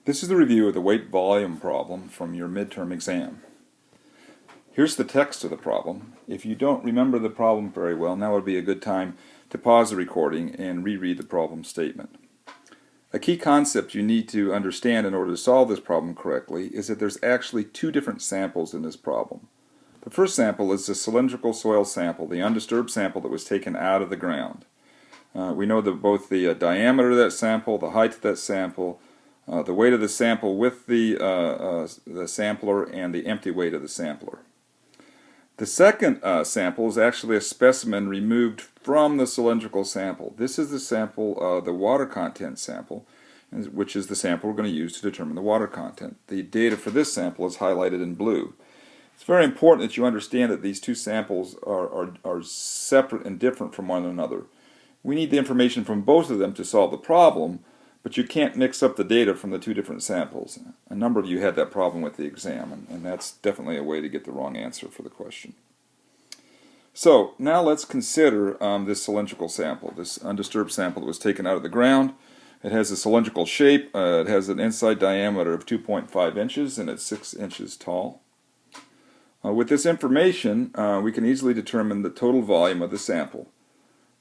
This is the review of the weight volume problem from your midterm exam. Here's the text of the problem. If you don't remember the problem very well, now would be a good time to pause the recording and reread the problem statement. A key concept you need to understand in order to solve this problem correctly is that there's actually two different samples in this problem. The first sample is the cylindrical soil sample, the undisturbed sample that was taken out of the ground. We know that both the diameter of that sample, the height of that sample, the weight of the sample with the sampler, and the empty weight of the sampler. The second sample is actually a specimen removed from the cylindrical sample. This is the sample, the water content sample, which is the sample we're going to use to determine the water content. The data for this sample is highlighted in blue. It's very important that you understand that these two samples are separate and different from one another. We need the information from both of them to solve the problem, but you can't mix up the data from the two different samples. A number of you had that problem with the exam, and that's definitely a way to get the wrong answer for the question. So now let's consider this cylindrical sample, this undisturbed sample that was taken out of the ground. It has a cylindrical shape. It has an inside diameter of 2.5 inches, and it's 6 inches tall. With this information, we can easily determine the total volume of the sample.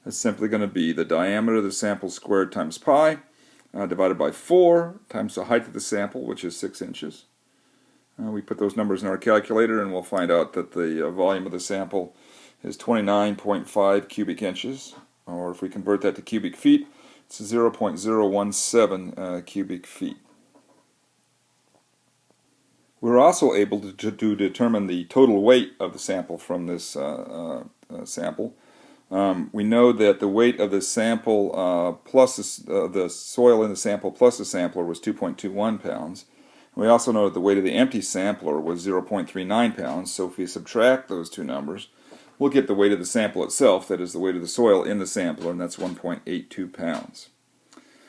It's simply going to be the diameter of the sample squared times pi, divided by 4 times the height of the sample, which is 6 inches. We put those numbers in our calculator and we'll find out that the volume of the sample is 29.5 cubic inches, or if we convert that to cubic feet, it's 0.017 cubic feet. We're also able to determine the total weight of the sample from this sample. We know that the weight of the sample plus the soil in the sample plus the sampler was 2.21 pounds. We also know that the weight of the empty sampler was 0.39 pounds, so if we subtract those two numbers, we'll get the weight of the sample itself, that is the weight of the soil in the sampler, and that's 1.82 pounds.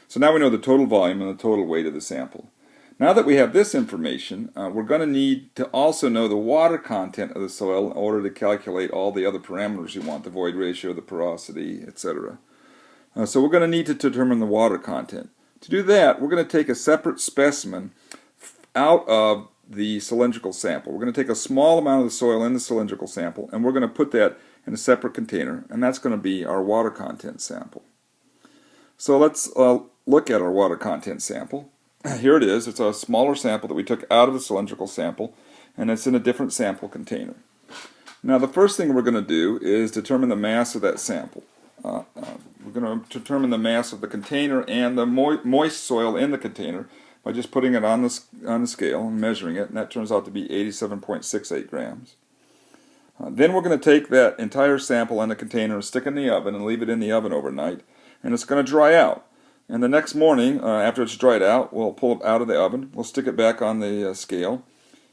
So now we know the total volume and the total weight of the sample. Now that we have this information, we're going to need to also know the water content of the soil in order to calculate all the other parameters you want, the void ratio, the porosity, etc. So we're going to need to determine the water content. To do that, we're going to take a separate specimen out of the cylindrical sample. We're going to take a small amount of the soil in the cylindrical sample, and we're going to put that in a separate container, and that's going to be our water content sample. So let's look at our water content sample. Here it is. It's a smaller sample that we took out of the cylindrical sample, and it's in a different sample container. Now the first thing we're going to do is determine the mass of that sample. We're going to determine the mass of the container and the moist soil in the container by just putting it on the scale and measuring it, and that turns out to be 87.68 grams. Then we're going to take that entire sample in the container and stick it in the oven and leave it in the oven overnight, and it's going to dry out. And the next morning, after it's dried out, we'll pull it out of the oven, we'll stick it back on the scale,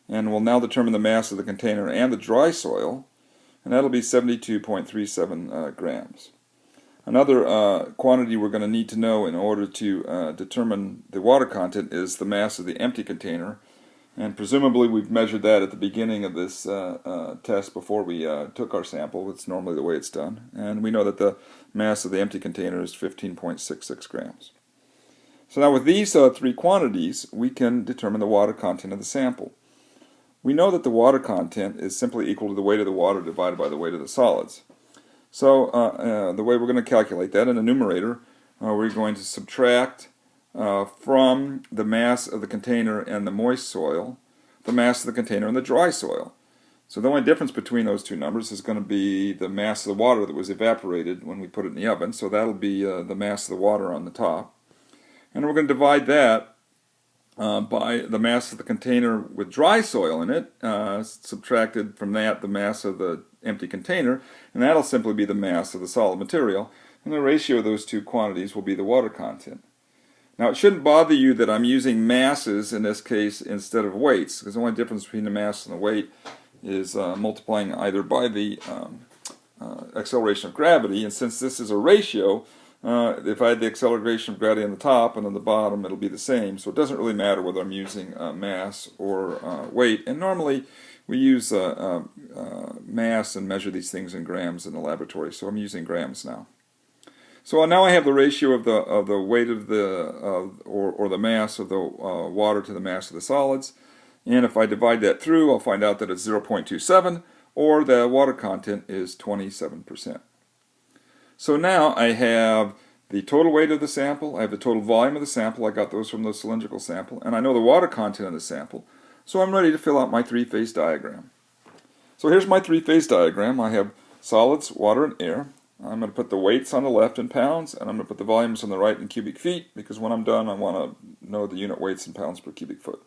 and we'll now determine the mass of the container and the dry soil, and that'll be 72.37 grams. Another quantity we're going to need to know in order to determine the water content is the mass of the empty container, and presumably we've measured that at the beginning of this test before we took our sample. It's normally the way it's done, and we know that the mass of the empty container is 15.66 grams. So now with these three quantities, we can determine the water content of the sample. We know that the water content is simply equal to the weight of the water divided by the weight of the solids. So the way we're going to calculate that in the numerator, we're going to subtract from the mass of the container and the moist soil, the mass of the container and the dry soil. So the only difference between those two numbers is going to be the mass of the water that was evaporated when we put it in the oven, so that'll be the mass of the water on the top. And we're going to divide that by the mass of the container with dry soil in it, subtracted from that the mass of the empty container, and that'll simply be the mass of the solid material, and the ratio of those two quantities will be the water content. Now it shouldn't bother you that I'm using masses in this case instead of weights, because the only difference between the mass and the weight is multiplying either by the acceleration of gravity, and since this is a ratio, if I had the acceleration of gravity on the top and on the bottom, it'll be the same, so it doesn't really matter whether I'm using mass or weight, and normally we use mass and measure these things in grams in the laboratory, so I'm using grams now. So now I have the ratio of the weight of the or the mass of the water to the mass of the solids, and if I divide that through, I'll find out that it's 0.27, or the water content is 27%. So now I have the total weight of the sample, I have the total volume of the sample, I got those from the cylindrical sample, and I know the water content of the sample, so I'm ready to fill out my three-phase diagram. So here's my three-phase diagram. I have solids, water, and air. I'm going to put the weights on the left in pounds, and I'm going to put the volumes on the right in cubic feet, because when I'm done I want to know the unit weights in pounds per cubic foot.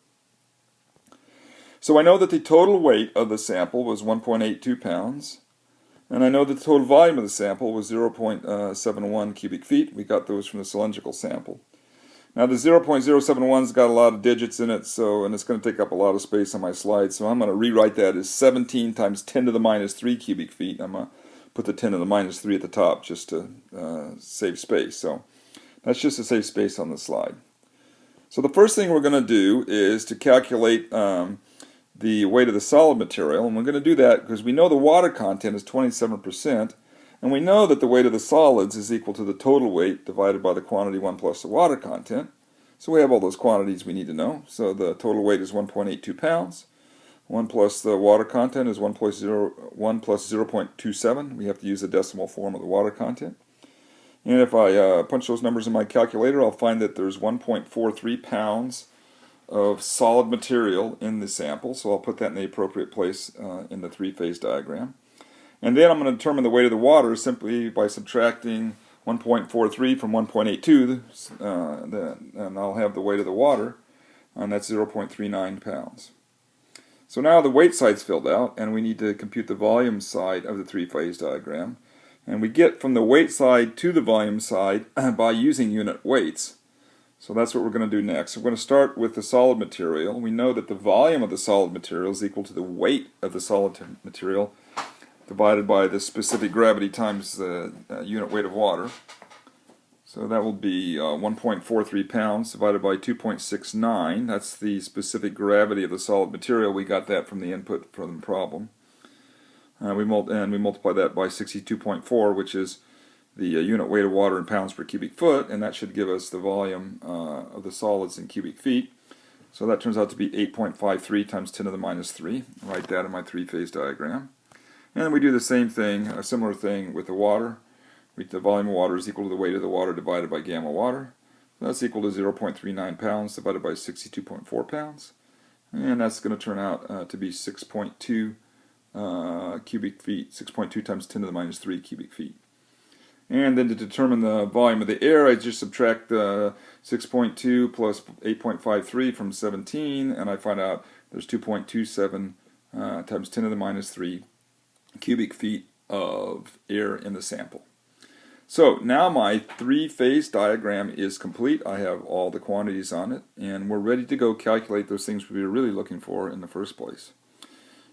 So I know that the total weight of the sample was 1.82 pounds, and I know that the total volume of the sample was 0.71 cubic feet. We got those from the cylindrical sample. Now the 0.071's got a lot of digits in it, and it's going to take up a lot of space on my slide, so I'm going to rewrite that as 17 times 10 to the minus 3 cubic feet. I'm going to put the 10 to the minus 3 at the top just to save space. So that's just to save space on the slide. So the first thing we're going to do is to calculate the weight of the solid material, and we're going to do that because we know the water content is 27%, and we know that the weight of the solids is equal to the total weight divided by the quantity 1 plus the water content. So we have all those quantities we need to know. So the total weight is 1.82 pounds. 1 plus the water content is 1 plus 0.27. We have to use the decimal form of the water content. And if I punch those numbers in my calculator, I'll find that there's 1.43 pounds of solid material in the sample. So I'll put that in the appropriate place in the three-phase diagram. And then I'm going to determine the weight of the water simply by subtracting 1.43 from 1.82, and I'll have the weight of the water, and that's 0.39 pounds. So now the weight side's filled out, and we need to compute the volume side of the three-phase diagram. And we get from the weight side to the volume side by using unit weights. So that's what we're going to do next. We're going to start with the solid material. We know that the volume of the solid material is equal to the weight of the solid material divided by the specific gravity times the unit weight of water. So that will be 1.43 pounds divided by 2.69. That's the specific gravity of the solid material. We got that from the input from the problem. We multiply that by 62.4, which is the unit weight of water in pounds per cubic foot, and that should give us the volume of the solids in cubic feet. So that turns out to be 8.53 times 10 to the minus 3. Write that in my three-phase diagram. And we do the same thing, a similar thing with the water. The volume of water is equal to the weight of the water divided by gamma water. That's equal to 0.39 pounds divided by 62.4 pounds. And that's going to turn out to be 6.2 cubic feet, 6.2 times 10 to the minus 3 cubic feet. And then to determine the volume of the air, I just subtract 6.2 plus 8.53 from 17, and I find out there's 2.27 times 10 to the minus 3 cubic feet of air in the sample. So now my three-phase diagram is complete. I have all the quantities on it, and we're ready to go calculate those things we were really looking for in the first place.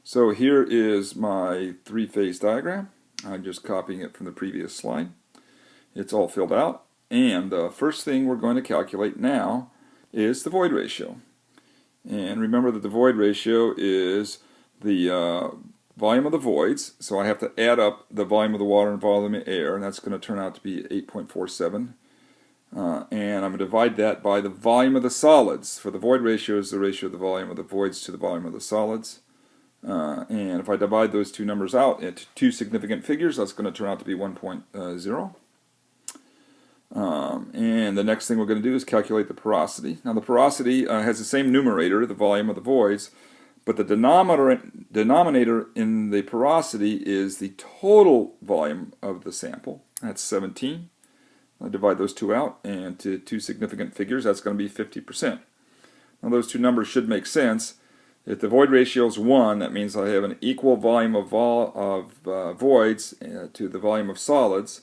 So here is my three-phase diagram. I'm just copying it from the previous slide. It's all filled out, and the first thing we're going to calculate now is the void ratio. And remember that the void ratio is the volume of the voids, so I have to add up the volume of the water and volume of air, and that's going to turn out to be 8.47. And I'm going to divide that by the volume of the solids. For the void ratio is the ratio of the volume of the voids to the volume of the solids. And if I divide those two numbers out into two significant figures, that's going to turn out to be 1.0. And the next thing we're going to do is calculate the porosity. Now the porosity has the same numerator, the volume of the voids, but the denominator in the porosity is the total volume of the sample. That's 17. I divide those two out into two significant figures. That's going to be 50%. Now those two numbers should make sense. If the void ratio is 1, that means I have an equal volume of voids to the volume of solids.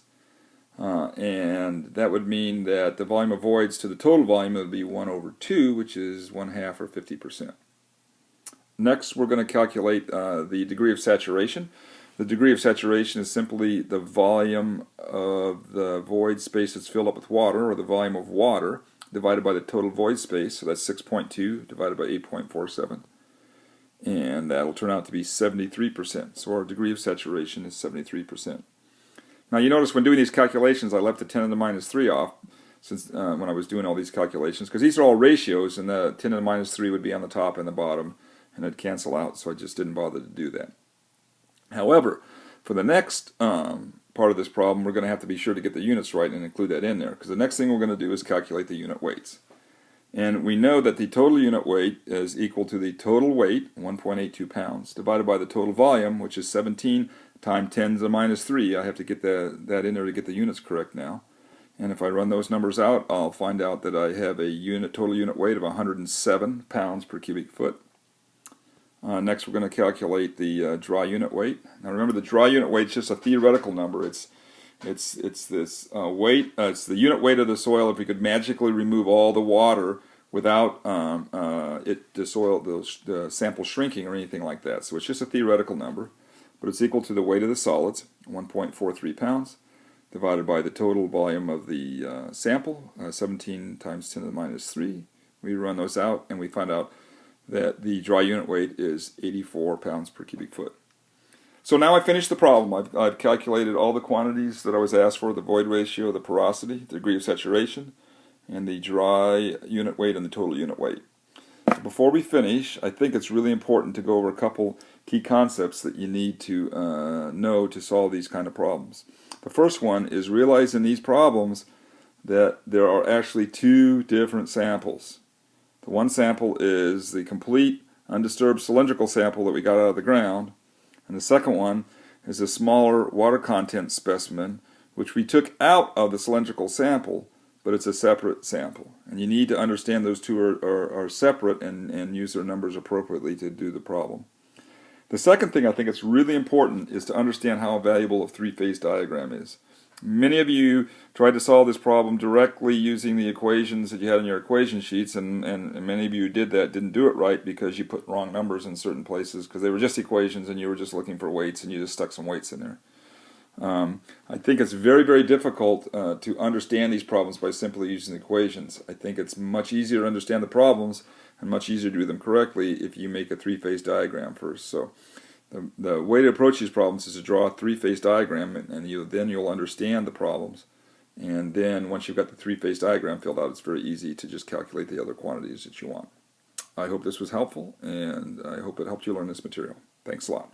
And that would mean that the volume of voids to the total volume would be 1 over 2, which is 1/2 or 50%. Next, we're going to calculate the degree of saturation. The degree of saturation is simply the volume of the void space that's filled up with water, or the volume of water, divided by the total void space. So that's 6.2 divided by 8.47. And that'll turn out to be 73%. So our degree of saturation is 73%. Now you notice when doing these calculations I left the 10 to the minus 3 off since when I was doing all these calculations, because these are all ratios and the 10 to the minus 3 would be on the top and the bottom and it'd cancel out, so I just didn't bother to do that. However, for the next part of this problem, we're going to have to be sure to get the units right and include that in there, because the next thing we're going to do is calculate the unit weights. And we know that the total unit weight is equal to the total weight, 1.82 pounds, divided by the total volume, which is 17 times 10 to the minus 3. I have to get that in there to get the units correct now. And if I run those numbers out, I'll find out that I have a total unit weight of 107 pounds per cubic foot. Next, we're going to calculate the dry unit weight. Now, remember, the dry unit weight is just a theoretical number. It's this weight. It's the unit weight of the soil if we could magically remove all the water without the sample shrinking or anything like that. So it's just a theoretical number, but it's equal to the weight of the solids, 1.43 pounds, divided by the total volume of the sample, 17 times 10 to the minus 3. We run those out, and we find out that the dry unit weight is 84 pounds per cubic foot. So now I finished the problem. I've calculated all the quantities that I was asked for, the void ratio, the porosity, the degree of saturation, and the dry unit weight and the total unit weight. So before we finish, I think it's really important to go over a couple key concepts that you need to know to solve these kind of problems. The first one is realize in these problems that there are actually two different samples. The one sample is the complete undisturbed cylindrical sample that we got out of the ground, and the second one is a smaller water content specimen which we took out of the cylindrical sample, but it's a separate sample. And you need to understand those two are separate and use their numbers appropriately to do the problem. The second thing I think it's really important is to understand how valuable a three-phase diagram is. Many of you tried to solve this problem directly using the equations that you had in your equation sheets, and many of you who did that didn't do it right because you put wrong numbers in certain places because they were just equations and you were just looking for weights and you just stuck some weights in there. I think it's very, very difficult to understand these problems by simply using equations. I think it's much easier to understand the problems and much easier to do them correctly if you make a three-phase diagram first. So the way to approach these problems is to draw a three-phase diagram, and then you'll understand the problems. And then once you've got the three-phase diagram filled out, it's very easy to just calculate the other quantities that you want. I hope this was helpful, and I hope it helped you learn this material. Thanks a lot.